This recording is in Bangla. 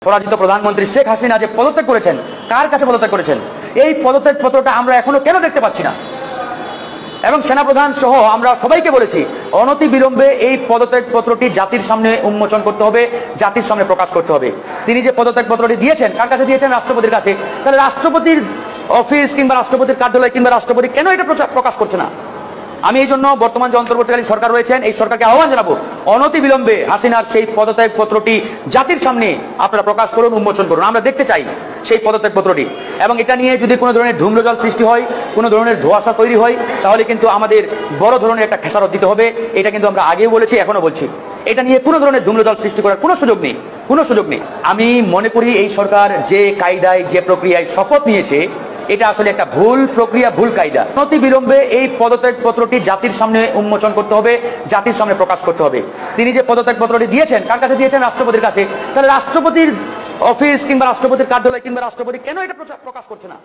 পরাজিত প্রধানমন্ত্রী শেখ হাসিনা যে পদত্যাগ করেছেন, কার কাছে পদত্যাগ করেছেন? এই পদত্যাগ পত্রটা আমরা এখনো কেন দেখতে পাচ্ছি না? এবং সেনাপ্রধান সহ আমরা সবাইকে বলেছি অনতি বিলম্বে এই পদত্যাগ পত্রটি জাতির সামনে উন্মোচন করতে হবে, জাতির সামনে প্রকাশ করতে হবে। তিনি যে পদত্যাগ পত্রটি দিয়েছেন, কার কাছে দিয়েছেন? রাষ্ট্রপতির কাছে। তাহলে রাষ্ট্রপতির অফিস কিংবা রাষ্ট্রপতির কার্যালয় কিংবা রাষ্ট্রপতি কেন এটা প্রকাশ করছে না? আমি এই জন্য বর্তমান যে অন্তর্বর্তীকালীন সরকার রয়েছেন, এই সরকারকে আহ্বান জানাবো অনতি বিলম্বে হাসিনার সেই পদত্যাগ পত্রটি জাতির সামনে আপনারা প্রকাশ করুন, উন্মোচন করুন। আমরা দেখতে চাই সেই পদত্যাগ পত্রটি। এবং এটা নিয়ে যদি কোনো ধরনের ধূম্রজাল সৃষ্টি হয়, কোনো ধরনের ধোঁয়াশা তৈরি হয়, তাহলে কিন্তু আমাদের বড় ধরনের একটা খেসারত দিতে হবে। এটা কিন্তু আমরা আগেও বলেছি, এখনো বলছি। এটা নিয়ে কোনো ধরনের ধূম্রজাল সৃষ্টি করার কোনো সুযোগ নেই, কোনো সুযোগ নেই। আমি মনে করি এই সরকার যে কায়দায়, যে প্রক্রিয়ায় শপথ নিয়েছে, এটা আসলে একটা ভুল প্রক্রিয়া, ভুল কায়দা। অতি বিলম্বে এই পদত্যাগ পত্রটি জাতির সামনে উন্মোচন করতে হবে, জাতির সামনে প্রকাশ করতে হবে। তিনি যে পদত্যাগ পত্রটি দিয়েছেন, কার কাছে দিয়েছেন? রাষ্ট্রপতির কাছে। তাহলে রাষ্ট্রপতির অফিস কিংবা রাষ্ট্রপতির কার্যালয় কিংবা রাষ্ট্রপতি কেন এটা প্রকাশ করছে না?